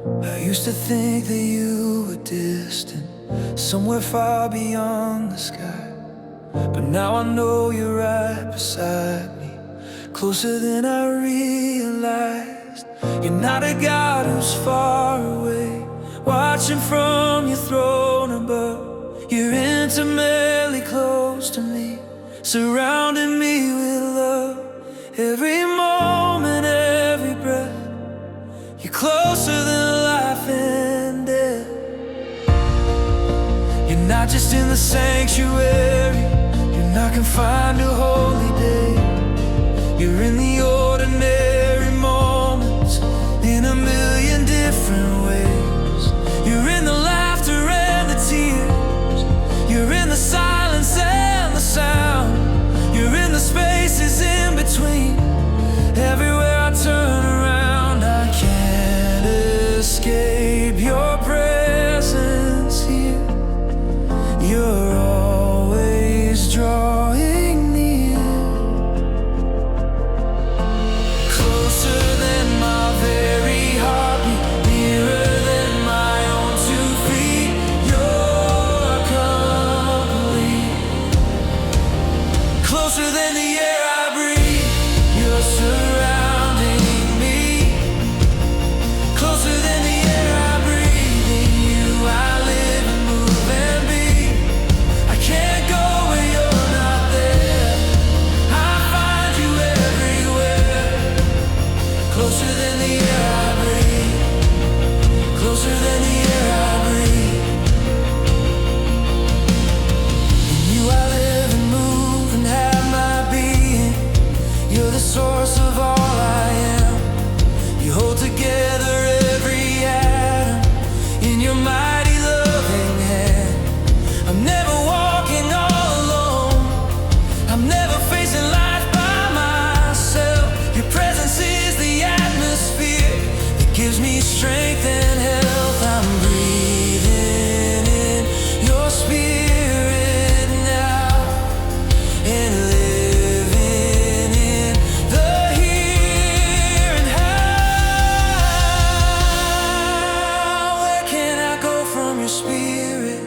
I used to think that you were distant, somewhere far beyond the sky. But now I know you're right beside me, closer than I realized. You're not a God who's far away, watching from your throne above. You're intimately close to me, surrounding me with love. Every moment, every breath, you're closer than life and death. You're not just in the sanctuary, you're not confined to holy day. You're in the ordinary moments, in a million different ways. You're in the laughter and the tears, you're in the silence and the sound. You're in the spaces in between. Everywhere I turn around, I can't escape your presence here. You're always drawing near, closer than my very heartbeat, nearer than my own 2 feet. You're complete, closer than the air I breathe. You're surrounding me, closer than the air I breathe. In you I live and move and be. I can't go where you're not there, I find you everywhere. Closer than the air I breathe, closer than the air I breathe. In you I live and move and have my being. You're the source of all I am. You hold together every atom in your mighty loving hand. I'm never walking all alone, I'm never facing life by myself. Your presence is the atmosphere that gives me strength and health. I'm breathing in your spirit now and living in the here and now. Where can I go from your spirit?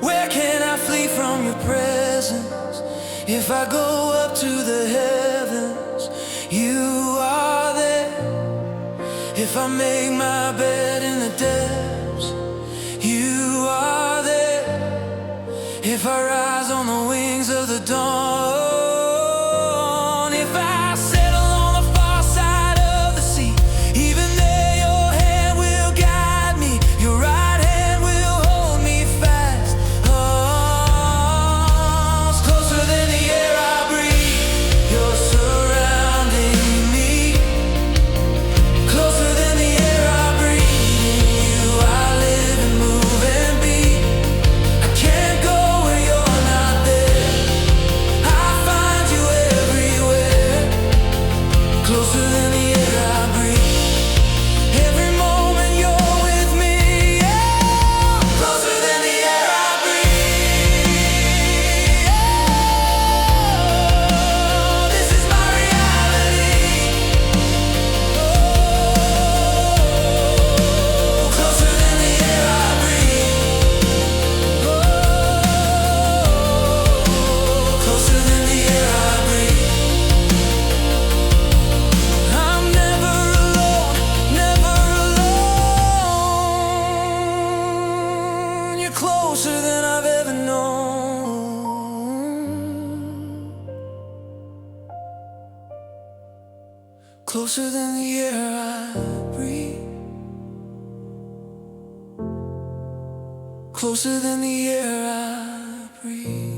Where can I flee from your presence? If I go up to the heavens, you are there. If I make my bed in the depths, you are there. If I rise on the wings of the dawn, if I settle on the far side of the sea, even there your hand will guide me, your right hand will hold me fast. Oh, it's closer than the air I breathe. You're surrounding me, closer than the air I breathe. In you I live and move and be. I can't go where you're not there, I find you everywhere. Closer than the air I breathe. Every moment you're with me, yeah. Closer than the air I breathe. Oh, this is my reality. Oh, closer than the air I breathe. Oh, closer than the air I breathe. I'm never alone, never alone. You're closer than I've ever known, closer than the air I breathe, closer than the air I breathe.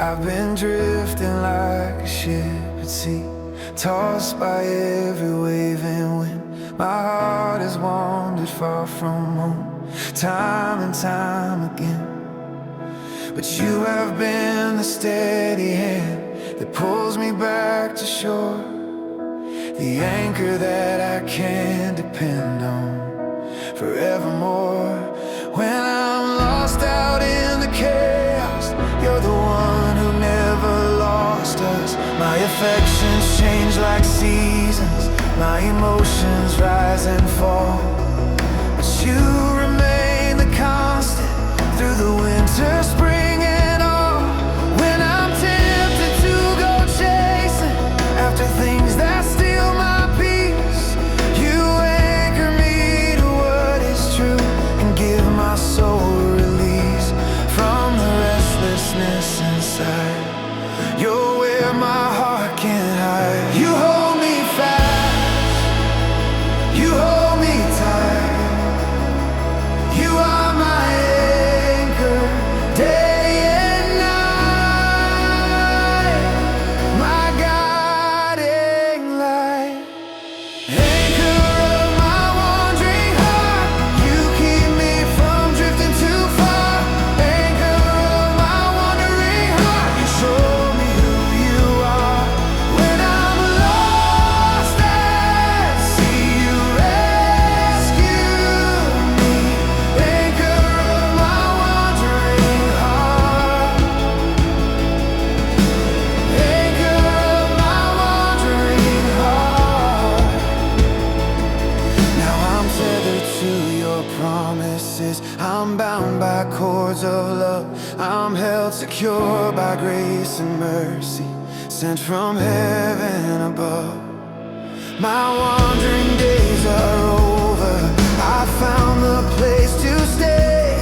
I've been drifting like a ship at sea, tossed by every wave and wind. My heart has wandered far from home, time and time again. But you have been the steady hand that pulls me back to shore. the anchor that I can depend on forevermore. When I'm lost out in the chaos, you're the one who never lost us. My affections change like seasons, my emotions rise and fall, but you remain the constant through the winter, spring, and all. When I'm tempted to go chasing after things that steal my peace, you anchor me to what is true and give my soul release from the restlessness inside. You're where my heart can't hide. You hold me fast, you hold me tight. You are my anchor, day and night, my guiding light. Anchor of my wandering heart, you keep me from drifting too far. Anchor of my wandering heart, you show me who you are. When I'm lost at sea, you rescue me. Anchor of my wandering heart, anchor of my wandering heart. Now I'm tethered to your promises, I'm bound by cords of love, I'm held secure by grace and mercy, sent from heaven above. My wandering days are over, I found the place to stay.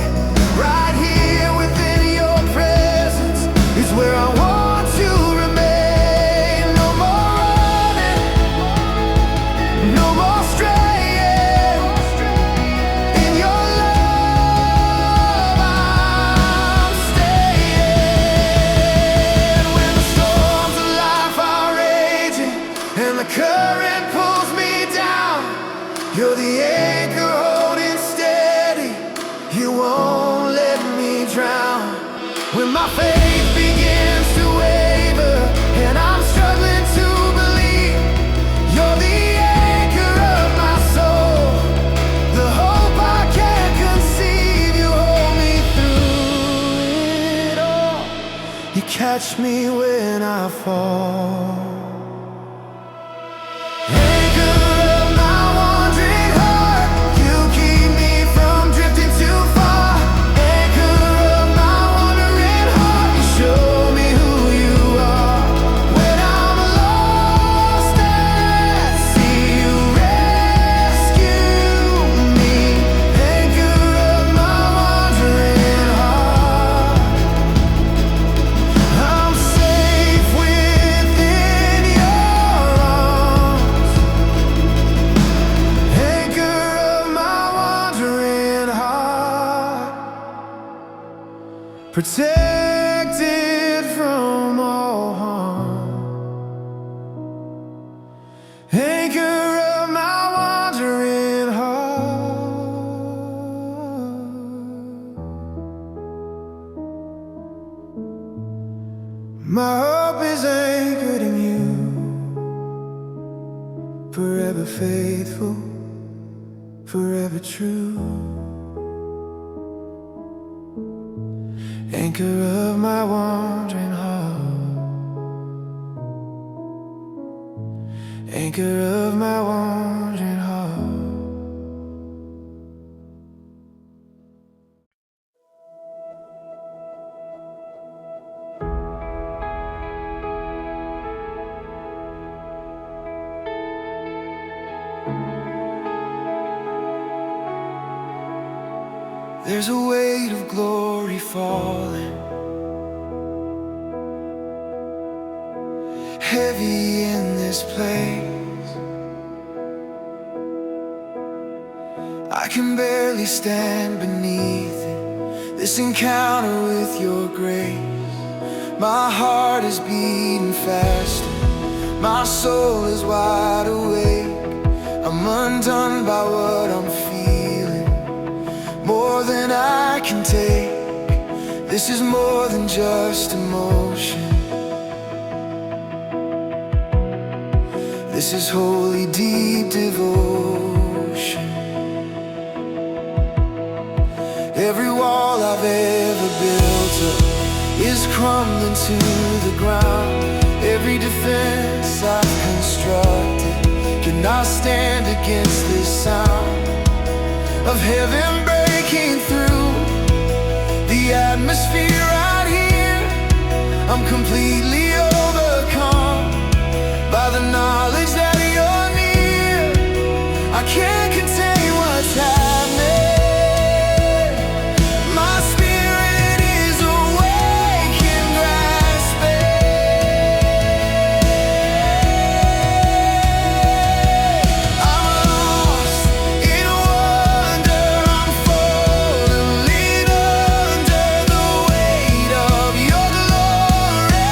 Right here within your presence is where I want to remain. No more running, no more straying. In your love I'm staying. When the storms of life are raging and the current pulls me down, you're the anchor holding steady, you won't let me drown. When my faith begins to waver and I'm struggling to believe, you're the anchor of my soul, the hope I can't conceive. You hold me through it all, you catch me when I fall. Anchor of my wandering heart, you keep me from drifting too far. Anchor of my wandering heart, you show me who you are. When I'm lost at sea, you rescue me. Anchor of my wandering heart, I'm safe within your arms. Anchor of my wandering heart, protected from all harm. Anchor of my wandering heart, my hope is anchored in you, forever faithful, forever true. Anchor of my wandering heart, anchor of my wandering heart. There's a weight of glory falling, heavy in this place. I can barely stand beneath it, this encounter with your grace. My heart is beating faster, my soul is wide awake. I'm undone by what I'm feeling, more than I can take. This is more than just emotion, this This is holy, deep devotion. Every wall I've ever built up is crumbling to the ground. Every defense I've constructed cannot stand against this sound of heaven breaking through the atmosphere right here. I'm completely overcome by the knowledge that you're near. I can't contain what's happening. My spirit is awake and grasping. I'm lost in wonder. I'm falling under the weight of your glory.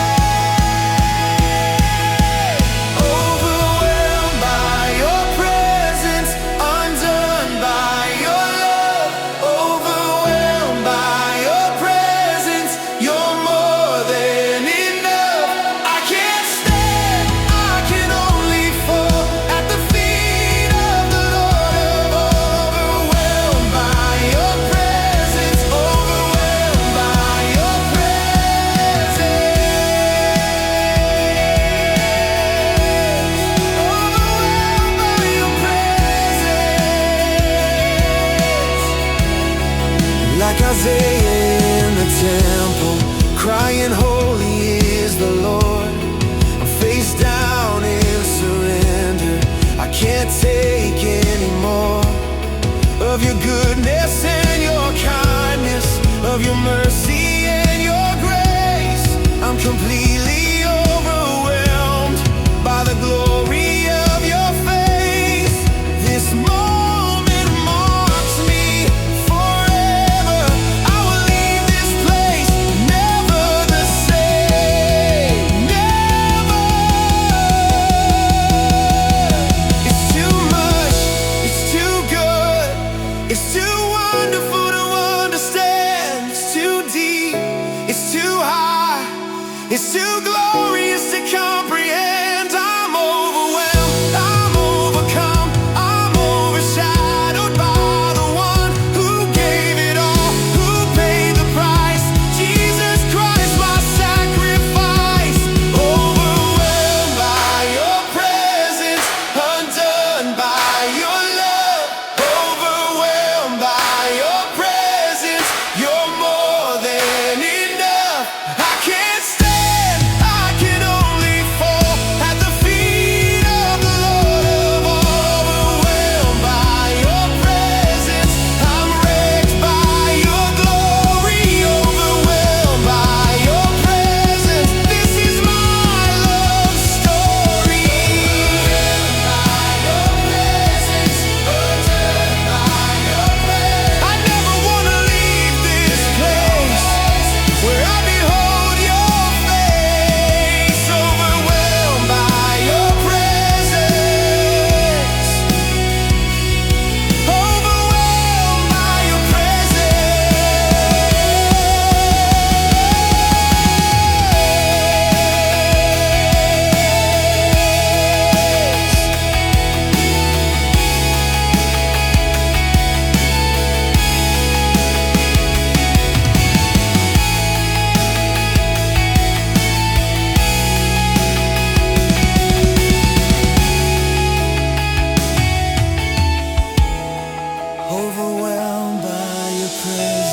Overwhelmed by your presence, undone by your love. Overwhelmed by your presence, you're more than enough. I can't stand, I can only fall at the feet of the Lord. Overwhelmed by your presence, overwhelmed by your presence, overwhelmed by your presence. Like Isaiah in the temple, crying, holy is the Lord. I'm face down in surrender. I can't take any more of your goodness and your kindness, of your mercy and your grace. I'm completely overwhelmed by the glory of your face. This moment marks me forever. I will leave this place never the same. Never. It's too much, it's too good, it's too wonderful to understand. It's too deep, it's too high, it's too glorious to comprehend. I'm overwhelmed, I'm overcome, I'm overshadowed by the one who gave it all, who paid the price. Jesus Christ, my sacrifice. Overwhelmed by your presence, undone by your love. Overwhelmed by your presence, you're more than enough. I can't stand, I can only fall at the feet of the Lord. Overwhelmed by your presence, I'm wrecked by your glory. Overwhelmed by your presence, this is my love story. Overwhelmed by your presence, undone by your presence. I never wanna leave this place where I behold your face. Overwhelmed by your presence, overwhelmed by your overwhelmed by your presence.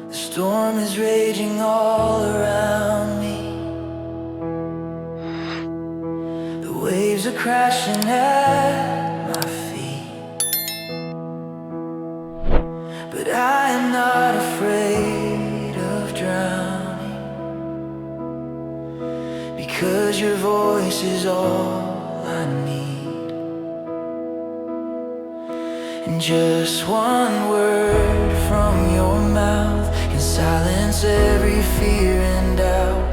The storm is raging all around me. The waves are crashing at my feet, but I am not afraid of drowning, because your voice is all I need. And just one word from your mouth can silence every fear and doubt.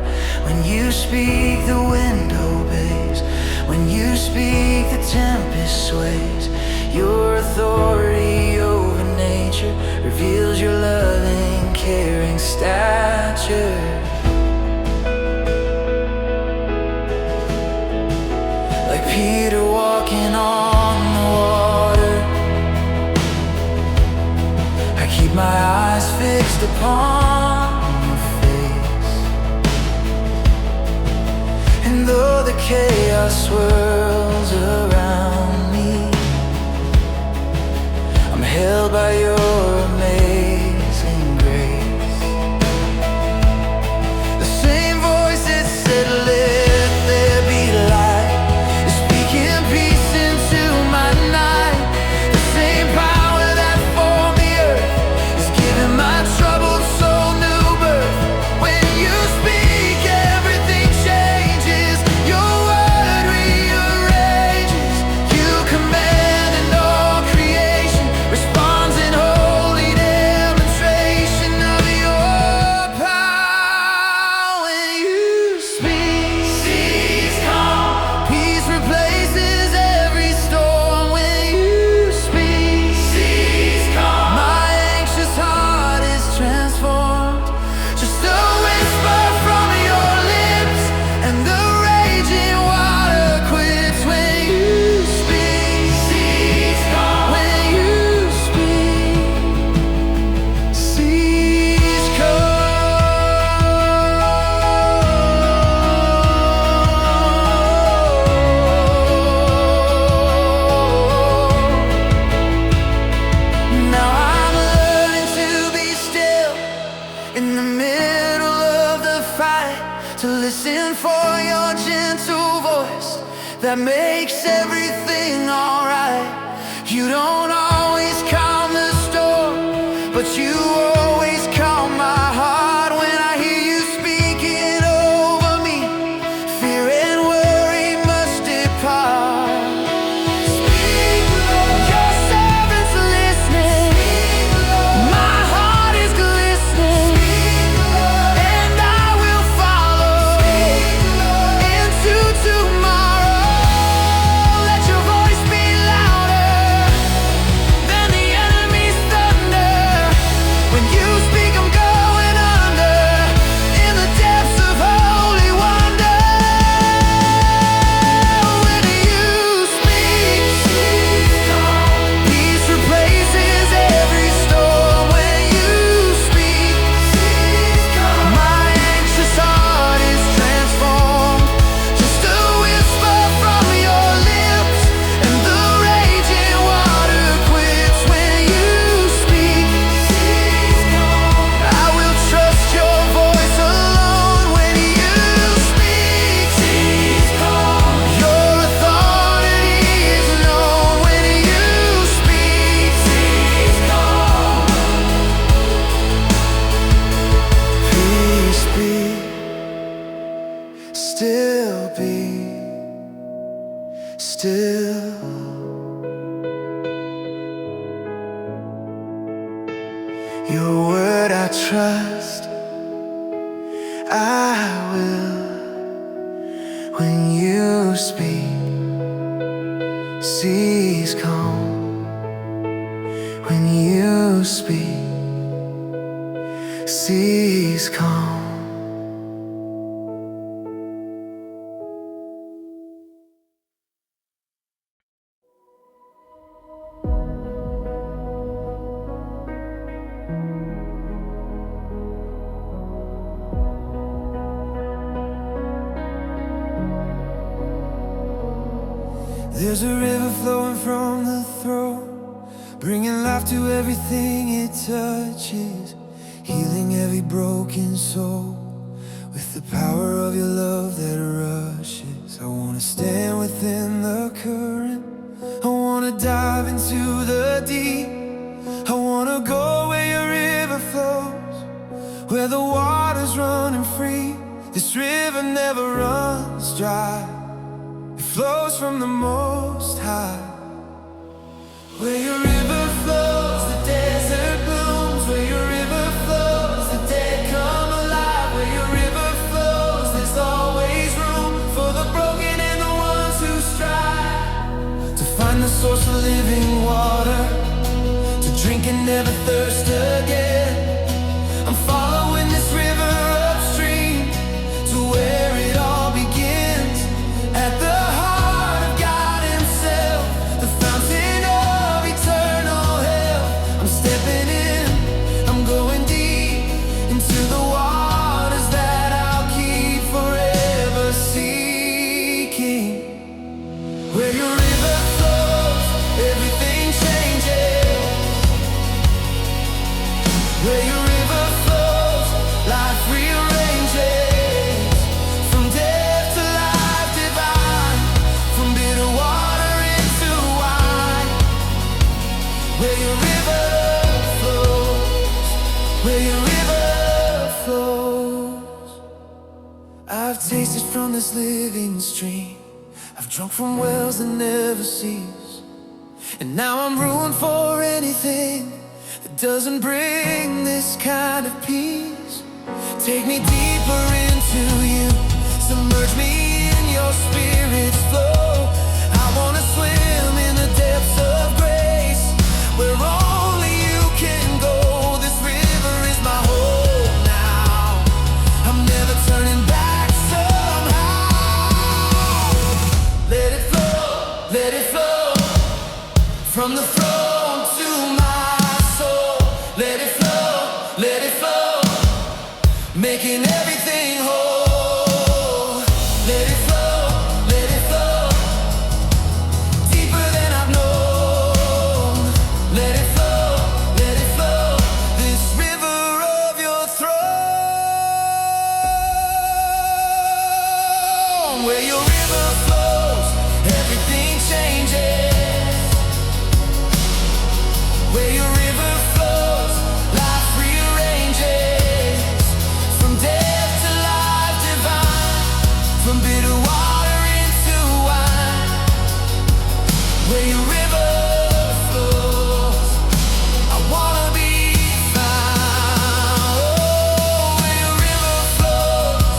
you speak, the wind obeys. When you speak, the tempest sways. Your authority over nature reveals your loving, caring stature. Like Peter walking on the water, I keep my eyes fixed upon your face. And though the chaos swirls around me, I'm held by your amazing grace. The same voice that said, "Let there be light," is speaking peace into my night. The same power that formed the earth is giving my troubled soul new birth. When you speak, everything changes. Your word rearranges. You command and all creation responds in holy demonstration of your power. When you speak, seas calm, peace replaces every storm. When you speak, seas calm, my anxious heart is transformed. Just a whisper from your lips, and the raging water quits. When you speak, seas calm. When you speak, seas Now I'm learning to be still in the middle of the fight, to listen for your gentle voice that makes everything alright. You don't always calm the storm, but you always calm my heart. When I hear you speaking over me, fear and worry must depart. Speak, Lord. Your servant's listening. Speak, Lord. My heart is glistening. Speak, Lord. And I will follow. Speak, Lord. Into tomorrow. Let your voice be louder than the enemy's thunder. When you speak, I'm going under in the depths of holy wonder. When you speak, peace replaces every storm. When you speak, my anxious heart is transformed. Just a whisper from your lips, and the raging water quits. When you speak, I will trust your voice alone. When you speak, your authority is known. When you speak, peace be, still be still. Your word I trust, I will. When you speak, seas calm. When you speak, seas calm. There's a river flowing from the throne, bringing life to everything it touches, healing every broken soul with the power of your love that rushes. I wanna stand within the current, I wanna dive into the deep, I wanna go where your river flows, where the water's running free. This river never runs dry, it flows from the Most High. Where your river flows, the desert blooms. Where your river flows, the dead come alive. Where your river flows, there's always never thirst again. I'm following this river upstream to where it all begins, at the heart of God Himself, the fountain of eternal health. I'm stepping in, I'm going deep into the waters that I'll keep forever seeking. Where your river flows, everything changes. Where your river flows, life rearranges. From death to life divine, from bitter water into wine. Where your river flows, where your river flows. I've tasted from this living stream, I've drunk from wells that never cease, and now I'm ruined for anything that doesn't bring this kind of peace. Take me deeper into you, submerge me in your spirit's flow. I wanna swim in the depths of grace, where only you can go. This river is my home now, I'm never turning back somehow. Let it flow, let it flow, from the throne to my soul. Let it flow, making everything whole. Let it flow, deeper than I've known. Let it flow, this river of your throne. Where your river flows, everything changes. Where your river flows, life rearranges. From death to life divine, from bitter water into wine. Where your river flows, I wanna be found. Oh, where your river flows,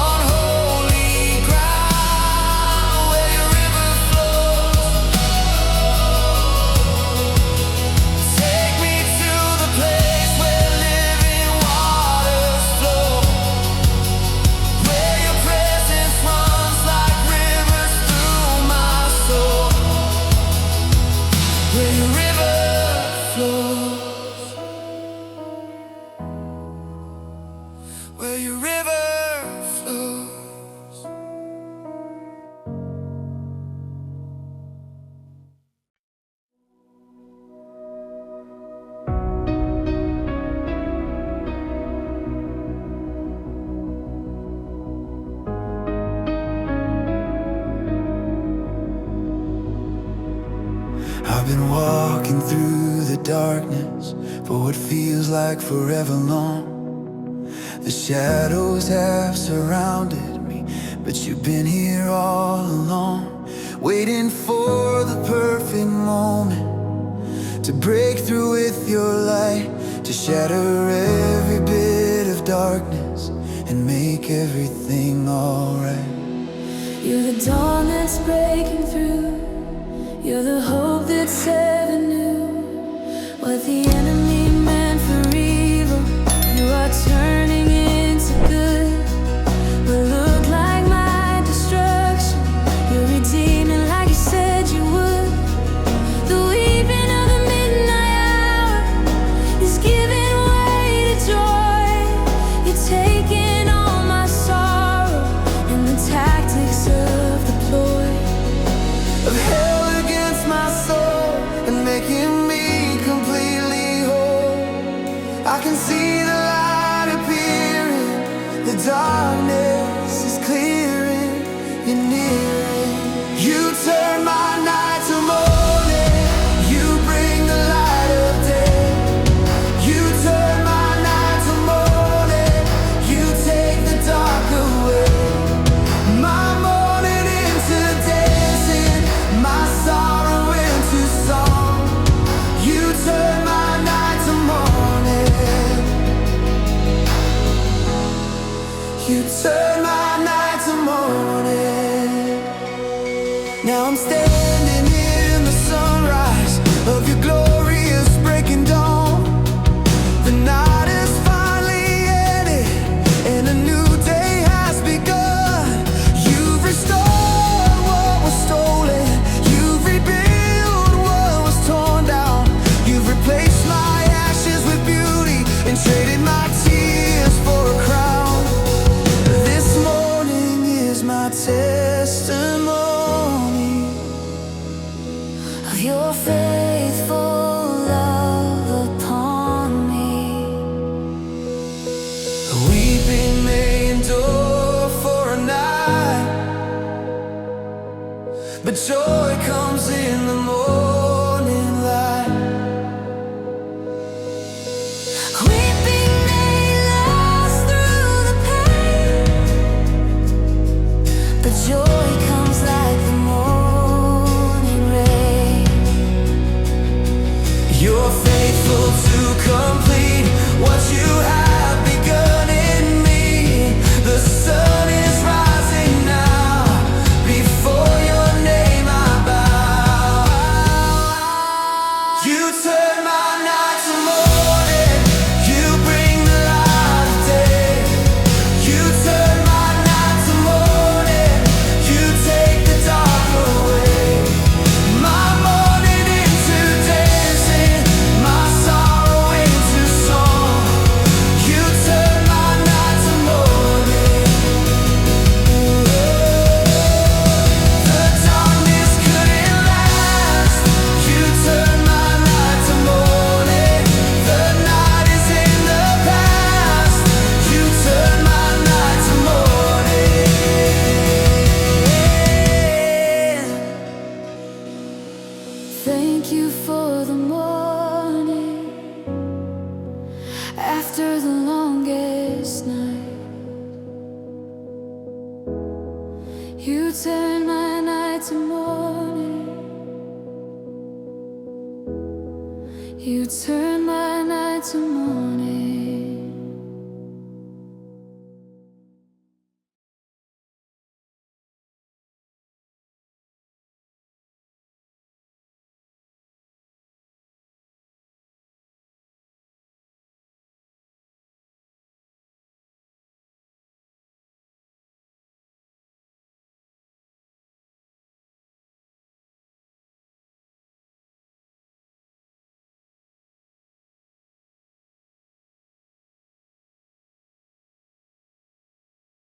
on holy ground. Where your river flows, take me to the place where living waters flow, where your presence runs like rivers through my soul. Where your river flows, where your river flows. I've been walking through the darkness for what feels like forever long. The shadows have surrounded me, but you've been here all along, waiting for the perfect moment to break through with your light, to shatter every bit of darkness and make everything alright. You're the dawn that's breaking through, you're the hope that's ever new. What the enemy meant for evil, you are turning into good. What looked like my destruction, you're redeeming like you said you would. The weeping of the midnight hour is giving way to joy. You're taking all my sorrow and the tactics of the ploy Of hell against my soul and making me completely whole. I can see the light appearing, the darkness is clearing, you're nearing. You turn my night to morning, you bring the light of day. You turn my night to morning, you take the dark away. My morning into dancing, my sorrow into song. You turn my night to morning, you turn my night to morning. my testimony of your faithful love upon me. Weeping may endure for a night, but joy comes in the morning light. Weeping may last through the pain, but joy comes like the morning rain. You're faithful to complete what you have begun in me. The sun is rising now. Before your name I bow. You turn my night to morning. You bring the light of day. You turn my night to morning. You take the dark away. My morning into dancing, my sorrow into song. You turn my night to morning. The darkness couldn't last. You turn my night to morning. The night is in the past. You turn my night to morning. Thank you for the morning after the longest night. You turn my